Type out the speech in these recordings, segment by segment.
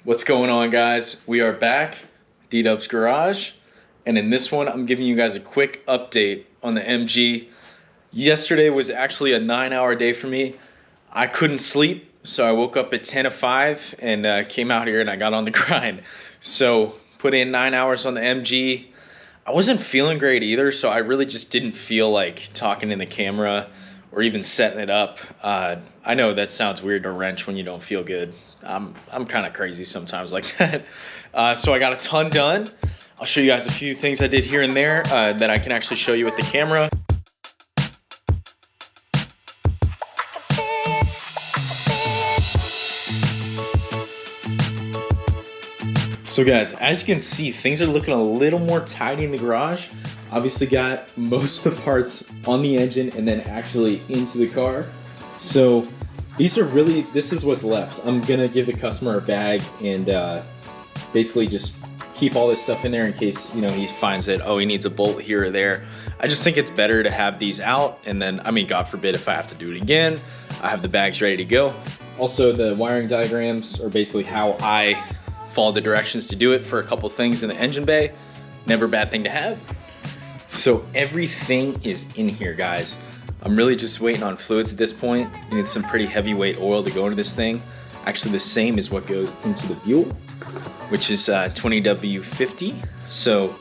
What's going on, guys? We are back, Ddubs Garage, and in this one I'm giving you guys a quick update on the MG. Yesterday was actually a 9-hour day for me. I couldn't sleep, so I woke up at 10 to 5 and came out here and I got on the grind. So put in 9 hours on the MG. I wasn't feeling great either, so I really just didn't feel like talking in the camera or even setting it up. I know that sounds weird to wrench when you don't feel good. I'm kind of crazy sometimes like that. So I got a ton done. I'll show you guys a few things I did here and there that I can actually show you with the camera. So guys, as you can see, things are looking a little more tidy in the garage. Obviously got most of the parts on the engine and then actually into the car. So this is what's left. I'm gonna give the customer a bag and basically just keep all this stuff in there in case, he finds that, oh, he needs a bolt here or there. I just think it's better to have these out, and then, God forbid if I have to do it again, I have the bags ready to go. Also, the wiring diagrams are basically how I follow the directions to do it for a couple things in the engine bay. Never a bad thing to have. So everything is in here, guys. I'm really just waiting on fluids at this point. I need some pretty heavyweight oil to go into this thing. Actually, the same as what goes into the fuel, which is 20W50. So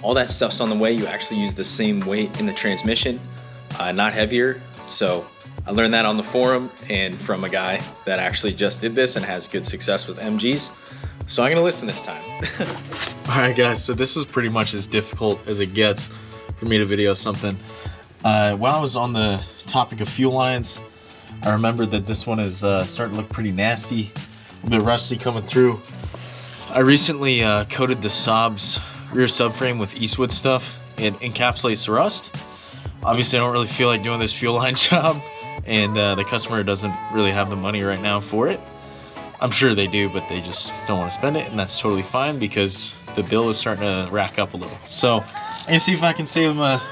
all that stuff's on the way. You actually use the same weight in the transmission, not heavier. So I learned that on the forum and from a guy that actually just did this and has good success with MGs. So I'm gonna listen this time. All right, guys, so this is pretty much as difficult as it gets for me to video something. While I was on the topic of fuel lines, I remembered that this one is starting to look pretty nasty, a bit rusty coming through. I recently coated the Saab's rear subframe with Eastwood stuff. It encapsulates the rust. Obviously, I don't really feel like doing this fuel line job, and the customer doesn't really have the money right now for it. I'm sure they do, but they just don't want to spend it, and that's totally fine because the bill is starting to rack up a little. So I'm gonna see if I can save them a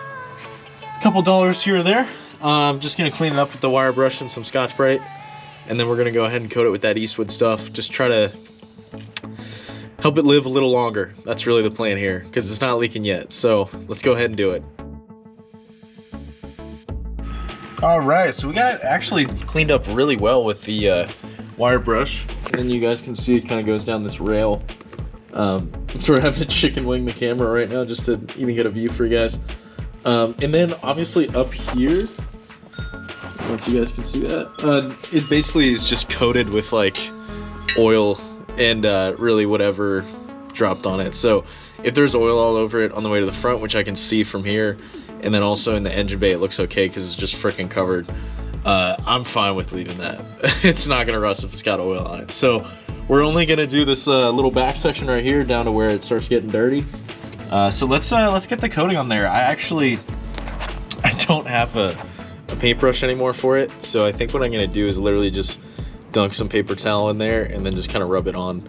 couple dollars here or there. I'm just gonna clean it up with the wire brush and some Scotch-Brite, and then we're gonna go ahead and coat it with that Eastwood stuff. Just try to help it live a little longer. That's really the plan here, because it's not leaking yet. So let's go ahead and do it. All right, so we got it actually cleaned up really well with the wire brush, and then you guys can see it kind of goes down this rail. I'm sort of having to chicken wing the camera right now just to even get a view for you guys. And then obviously up here, I don't know if you guys can see that, it basically is just coated with like oil and really whatever dropped on it. So if there's oil all over it on the way to the front, which I can see from here, and then also in the engine bay, it looks okay because it's just freaking covered. I'm fine with leaving that. It's not gonna rust if it's got oil on it. So we're only gonna do this little back section right here down to where it starts getting dirty. So let's get the coating on there. I don't have a paintbrush anymore for it. So I think what I'm gonna do is literally just dunk some paper towel in there and then just kind of rub it on.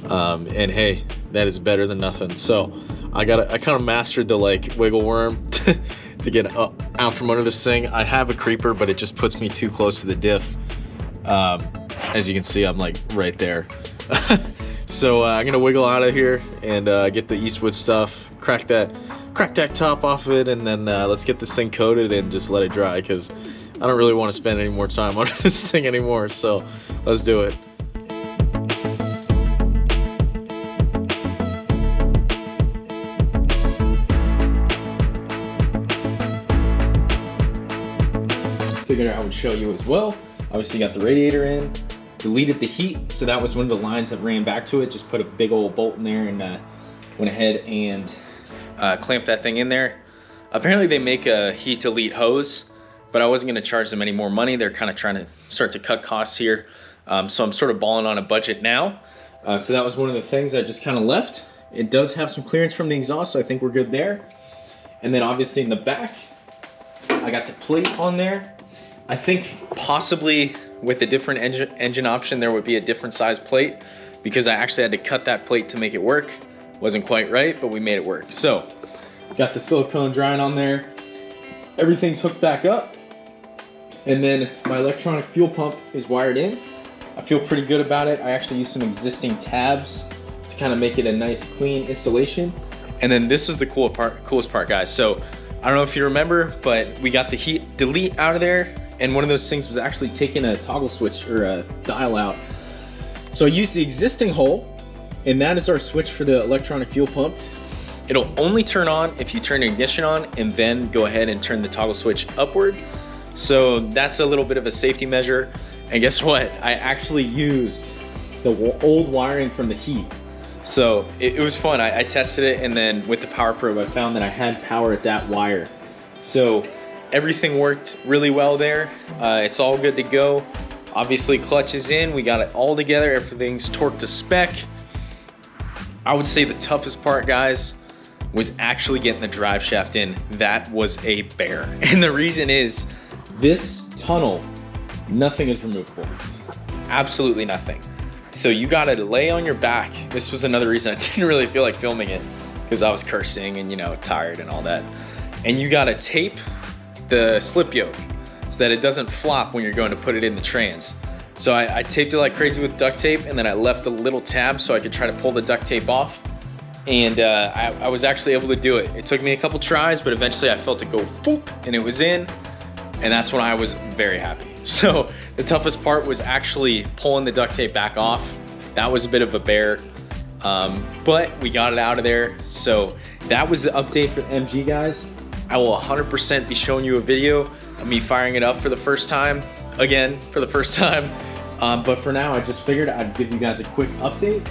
And hey, that is better than nothing. So I kind of mastered the like wiggle worm to get out from under this thing. I have a creeper, but it just puts me too close to the diff. As you can see, I'm like right there. So I'm gonna wiggle out of here and get the Eastwood stuff, crack that top off of it, and then let's get this thing coated and just let it dry, because I don't really want to spend any more time on this thing anymore. So let's do it. Figured out I would show you as well. Obviously got the radiator in, deleted the heat, so that was one of the lines that ran back to it. Just put a big old bolt in there and went ahead and clamped that thing in there. Apparently they make a heat to lead hose, but I wasn't gonna charge them any more money. They're kind of trying to start to cut costs here. So I'm sort of balling on a budget now. So that was one of the things I just kind of left. It does have some clearance from the exhaust, so I think we're good there. And then obviously in the back, I got the plate on there. I think possibly with a different engine option, there would be a different size plate, because I actually had to cut that plate to make it work. Wasn't quite right, but we made it work. So got the silicone drying on there. Everything's hooked back up. And then my electronic fuel pump is wired in. I feel pretty good about it. I actually used some existing tabs to kind of make it a nice clean installation. And then this is the coolest part, guys. So I don't know if you remember, but we got the heat delete out of there, and one of those things was actually taking a toggle switch or a dial out. So I used the existing hole, and that is our switch for the electronic fuel pump. It'll only turn on if you turn the ignition on and then go ahead and turn the toggle switch upward. So that's a little bit of a safety measure. And guess what? I actually used the old wiring from the heat. So it was fun. I tested it, and then with the power probe, I found that I had power at that wire. So everything worked really well there. It's all good to go. Obviously, clutch is in. We got it all together. Everything's torqued to spec. I would say the toughest part, guys, was actually getting the drive shaft in. That was a bear. And the reason is, this tunnel, nothing is removable. Absolutely nothing. So you gotta lay on your back. This was another reason I didn't really feel like filming it, because I was cursing and, you know, tired and all that. And you gotta tape the slip yoke so that it doesn't flop when you're going to put it in the trans. So I taped it like crazy with duct tape, and then I left a little tab so I could try to pull the duct tape off. And I was actually able to do it. It took me a couple tries, but eventually I felt it go foop, and it was in. And that's when I was very happy. So the toughest part was actually pulling the duct tape back off. That was a bit of a bear, but we got it out of there. So that was the update for MG, guys. I will 100% be showing you a video of me firing it up for the first time. Again, for the first time. But for now, I just figured I'd give you guys a quick update.